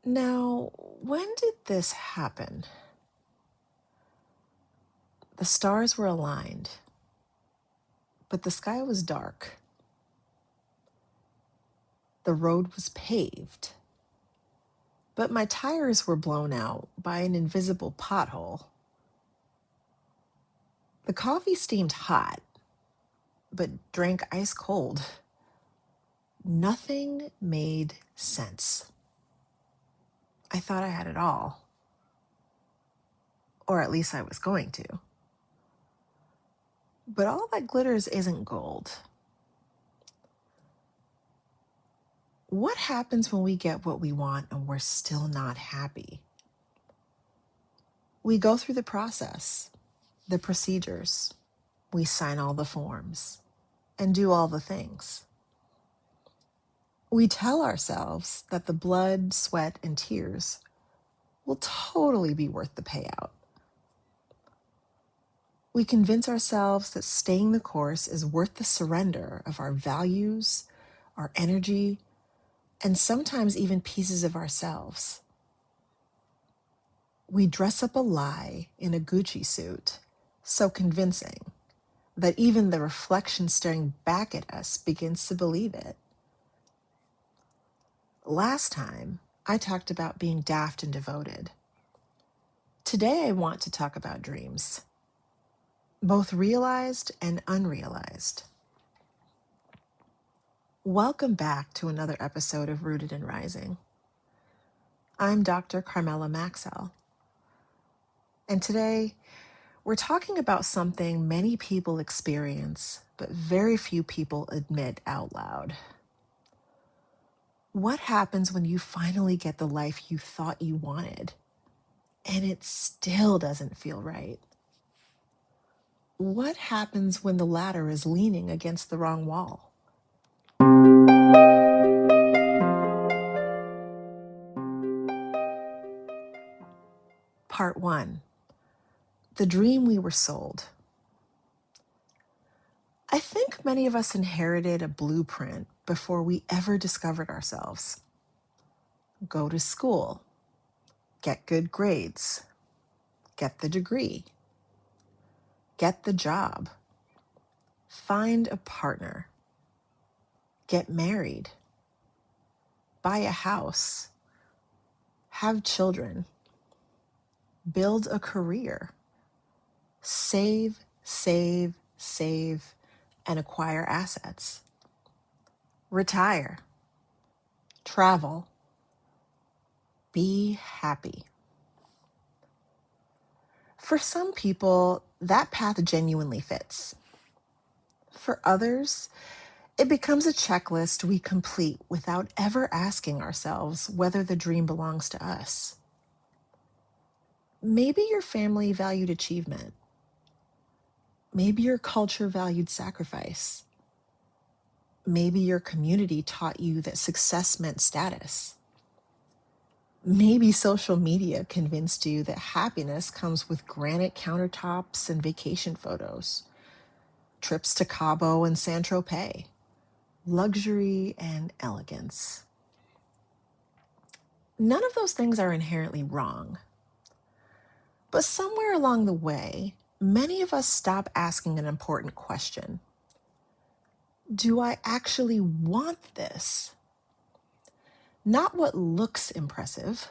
Now, when did this happen? The stars were aligned, but the sky was dark. The road was paved, but my tires were blown out by an invisible pothole. The coffee steamed hot, but drank ice cold. Nothing made sense. I thought I had it all. Or at least I was going to. But all that glitters isn't gold. What happens when we get what we want and we're still not happy? We go through the process, the procedures. We sign all the forms and do all the things. We tell ourselves that the blood, sweat, and tears will totally be worth the payout. We convince ourselves that staying the course is worth the surrender of our values, our energy, and sometimes even pieces of ourselves. We dress up a lie in a Gucci suit, so convincing that even the reflection staring back at us begins to believe it. Last time, I talked about being daft and devoted. Today, I want to talk about dreams, both realized and unrealized. Welcome back to another episode of Rooted and Rising. I'm Dr. Carmela Maxell, and today we're talking about something many people experience, but very few people admit out loud. What happens when you finally get the life you thought you wanted, and it still doesn't feel right? What happens when the ladder is leaning against the wrong wall? Part 1. The dream we were sold. I think many of us inherited a blueprint before we ever discovered ourselves. Go to school, get good grades, get the degree, get the job, find a partner, get married, buy a house, have children, build a career, save, and acquire assets, retire, travel, be happy. For some people, that path genuinely fits. For others, it becomes a checklist we complete without ever asking ourselves whether the dream belongs to us. Maybe your family valued achievement. Maybe your culture valued sacrifice. Maybe your community taught you that success meant status. Maybe social media convinced you that happiness comes with granite countertops and vacation photos, trips to Cabo and Saint-Tropez, luxury and elegance. None of those things are inherently wrong. But somewhere along the way, many of us stop asking an important question. Do I actually want this? Not what looks impressive,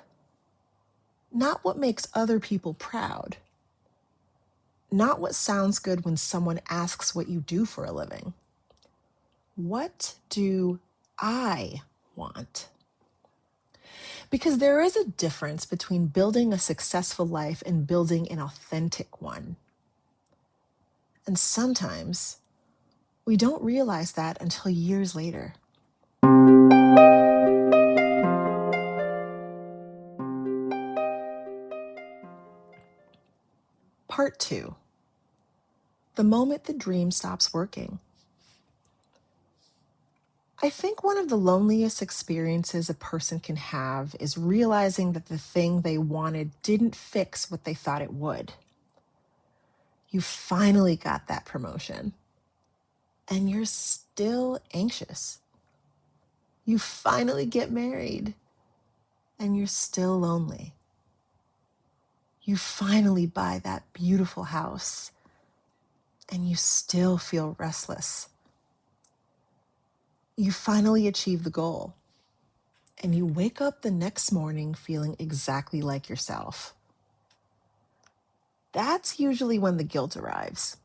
not what makes other people proud, not what sounds good when someone asks what you do for a living. What do I want? Because there is a difference between building a successful life and building an authentic one. And sometimes we don't realize that until years later. Part 2. The moment the dream stops working. I think one of the loneliest experiences a person can have is realizing that the thing they wanted didn't fix what they thought it would. You finally got that promotion, and you're still anxious. You finally get married, and you're still lonely. You finally buy that beautiful house and you still feel restless. You finally achieve the goal and you wake up the next morning feeling exactly like yourself. That's usually when the guilt arrives.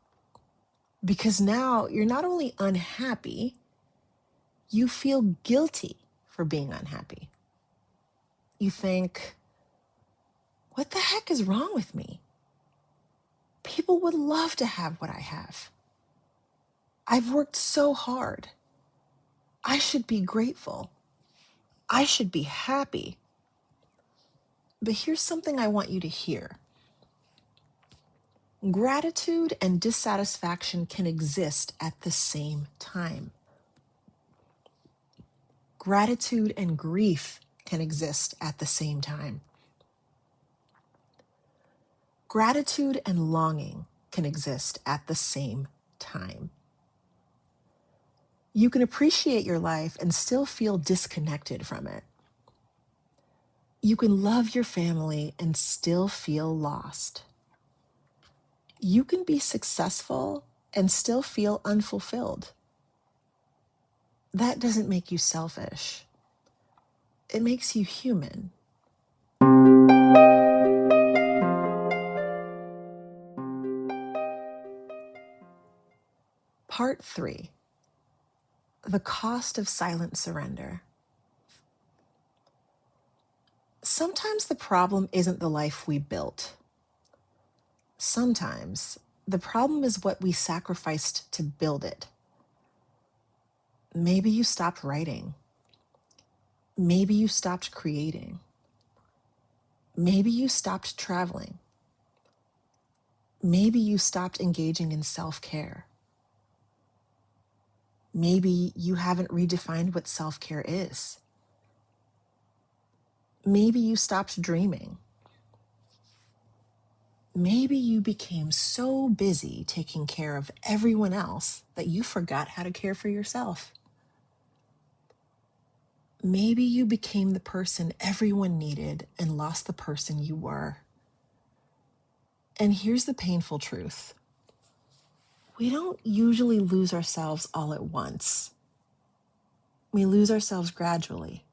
Because now you're not only unhappy, you feel guilty for being unhappy. You think, what the heck is wrong with me? People would love to have what I have. I've worked so hard. I should be grateful. I should be happy. But here's something I want you to hear. Gratitude and dissatisfaction can exist at the same time. Gratitude and grief can exist at the same time. Gratitude and longing can exist at the same time. You can appreciate your life and still feel disconnected from it. You can love your family and still feel lost. You can be successful and still feel unfulfilled. That doesn't make you selfish. It makes you human. Part 3. The cost of silent surrender. Sometimes the problem isn't the life we built. Sometimes the problem is what we sacrificed to build it. Maybe you stopped writing. Maybe you stopped creating. Maybe you stopped traveling. Maybe you stopped engaging in self-care. Maybe you haven't redefined what self-care is. Maybe you stopped dreaming. Maybe you became so busy taking care of everyone else that you forgot how to care for yourself. Maybe you became the person everyone needed and lost the person you were. And here's the painful truth. We don't usually lose ourselves all at once. We lose ourselves gradually,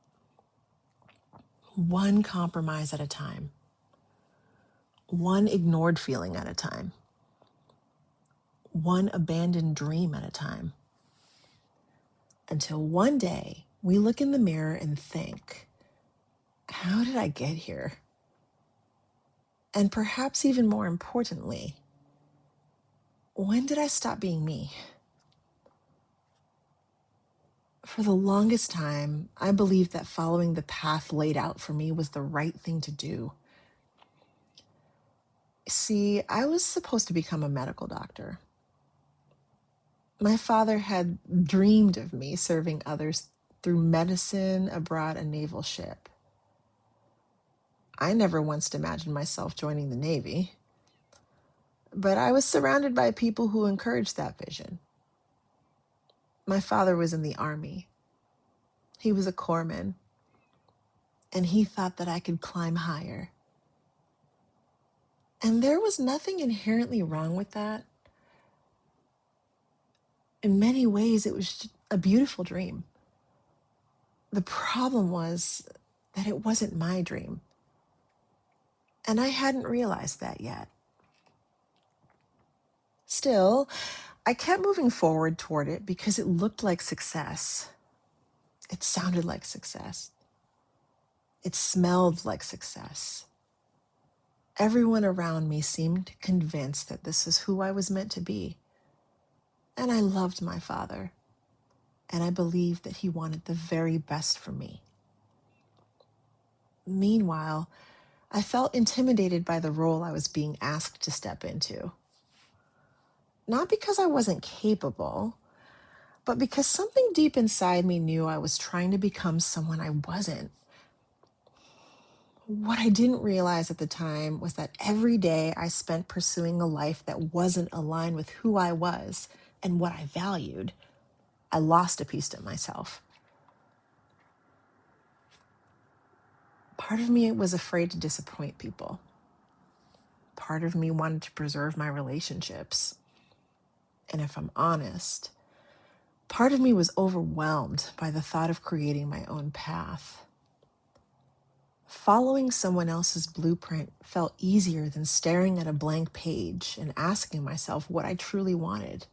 one compromise at a time, one ignored feeling at a time, one abandoned dream at a time, until one day we look in the mirror and think, how did I get here? And perhaps even more importantly, when did I stop being me? For the longest time, I believed that following the path laid out for me was the right thing to do. See, I was supposed to become a medical doctor. My father had dreamed of me serving others through medicine aboard a naval ship. I never once imagined myself joining the Navy, but I was surrounded by people who encouraged that vision. My father was in the Army. He was a corpsman, and he thought that I could climb higher. And there was nothing inherently wrong with that. In many ways, it was a beautiful dream. The problem was that it wasn't my dream. And I hadn't realized that yet. Still, I kept moving forward toward it because it looked like success. It sounded like success. It smelled like success. Everyone around me seemed convinced that this is who I was meant to be. And I loved my father. And I believed that he wanted the very best for me. Meanwhile, I felt intimidated by the role I was being asked to step into. Not because I wasn't capable, but because something deep inside me knew I was trying to become someone I wasn't. What I didn't realize at the time was that every day I spent pursuing a life that wasn't aligned with who I was and what I valued, I lost a piece of myself. Part of me was afraid to disappoint people. Part of me wanted to preserve my relationships. And if I'm honest, part of me was overwhelmed by the thought of creating my own path. Following someone else's blueprint felt easier than staring at a blank page and asking myself what I truly wanted.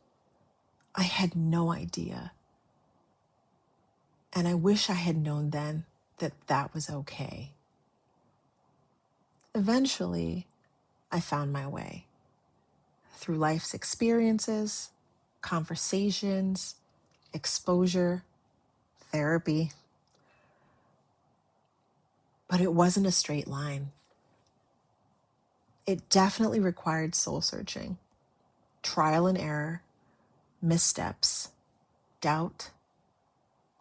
I had no idea. And I wish I had known then that that was okay. Eventually, I found my way. Through life's experiences, conversations, exposure, therapy. But it wasn't a straight line. It definitely required soul searching, trial and error, missteps, doubt,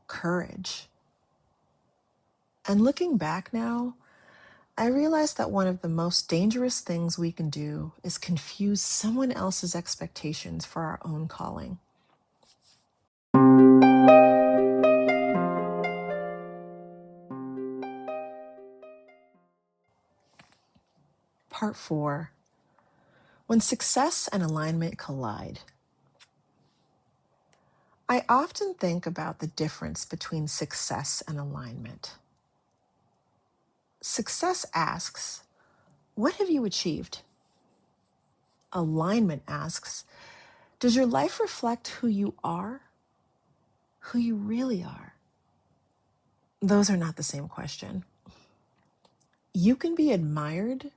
courage. And looking back now, I realize that one of the most dangerous things we can do is confuse someone else's expectations for our own calling. Part 4. When success and alignment collide. I often think about the difference between success and alignment. Success asks, what have you achieved? Alignment asks, does your life reflect who you are? Who you really are? Those are not the same question. You can be admired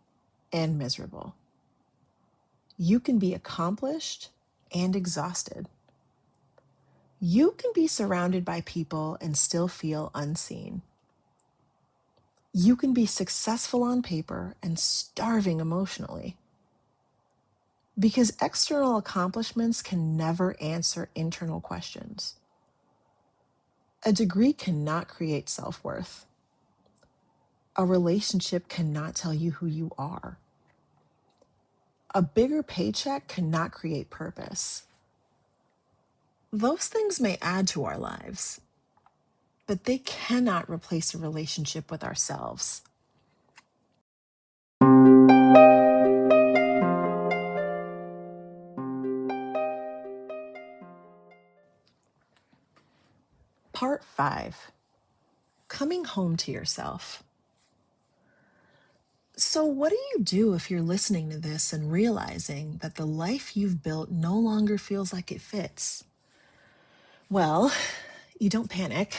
and miserable. You can be accomplished and exhausted. You can be surrounded by people and still feel unseen. You can be successful on paper and starving emotionally. Because external accomplishments can never answer internal questions. A degree cannot create self-worth. A relationship cannot tell you who you are. A bigger paycheck cannot create purpose. Those things may add to our lives, but they cannot replace a relationship with ourselves. Part 5. Coming home to yourself. So what do you do if you're listening to this and realizing that the life you've built no longer feels like it fits? Well, you don't panic.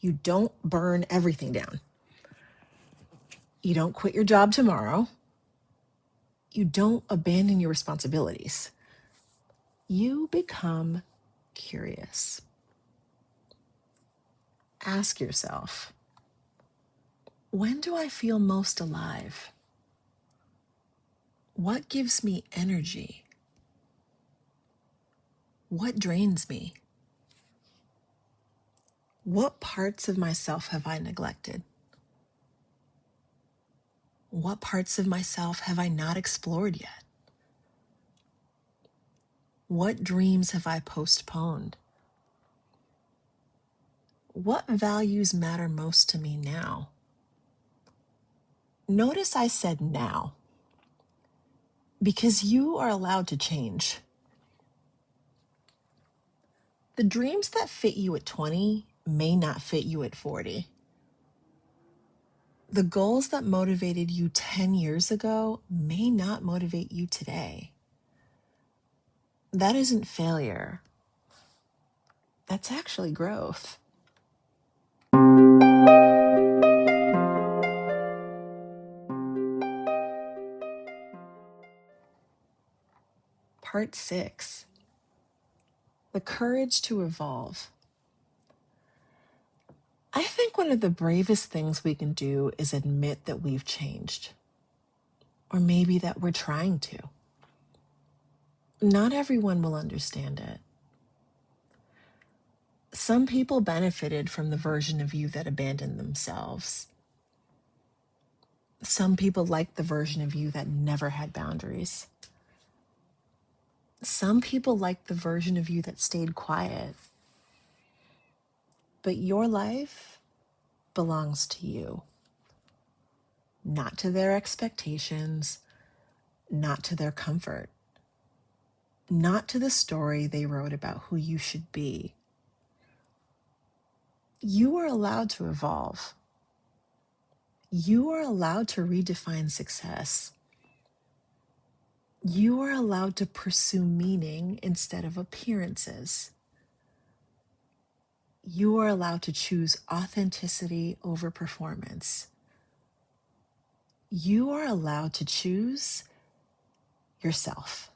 You don't burn everything down. You don't quit your job tomorrow. You don't abandon your responsibilities. You become curious. Ask yourself, when do I feel most alive? What gives me energy? What drains me? What parts of myself have I neglected? What parts of myself have I not explored yet? What dreams have I postponed? What values matter most to me now? Notice I said now, because you are allowed to change. The dreams that fit you at 20 may not fit you at 40. The goals that motivated you 10 years ago may not motivate you today. That isn't failure. That's actually growth. Part 6. The courage to evolve. I think one of the bravest things we can do is admit that we've changed. Or maybe that we're trying to. Not everyone will understand it. Some people benefited from the version of you that abandoned themselves. Some people liked the version of you that never had boundaries. Some people liked the version of you that stayed quiet. But your life belongs to you. not to their expectations, not to their comfort, not to the story they wrote about who you should be. You are allowed to evolve. You are allowed to redefine success. You are allowed to pursue meaning instead of appearances. You are allowed to choose authenticity over performance. You are allowed to choose yourself.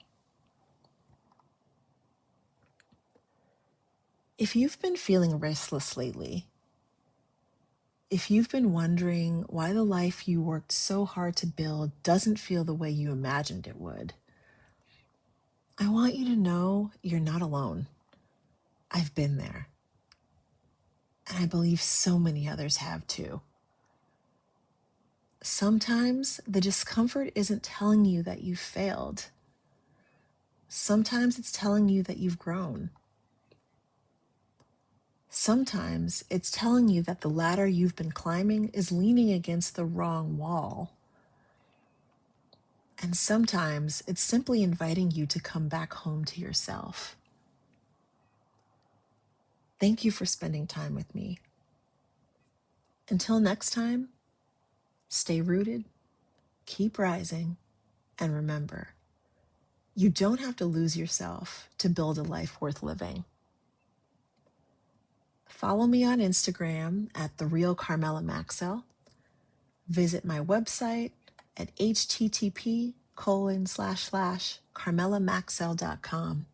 If you've been feeling restless lately, if you've been wondering why the life you worked so hard to build doesn't feel the way you imagined it would, I want you to know you're not alone. I've been there. And I believe so many others have too. Sometimes the discomfort isn't telling you that you've failed. Sometimes it's telling you that you've grown. Sometimes it's telling you that the ladder you've been climbing is leaning against the wrong wall. And sometimes it's simply inviting you to come back home to yourself. Thank you for spending time with me. Until next time, stay rooted, keep rising, and remember, you don't have to lose yourself to build a life worth living. Follow me on Instagram at @TheRealCarmela Maxell. Visit my website at http://carmelamaxell.com.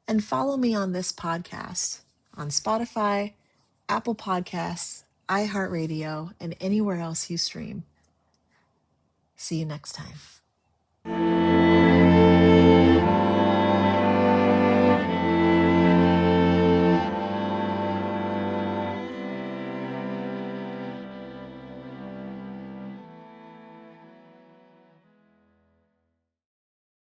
And follow me on this podcast on Spotify, Apple Podcasts, iHeartRadio, and anywhere else you stream. See you next time.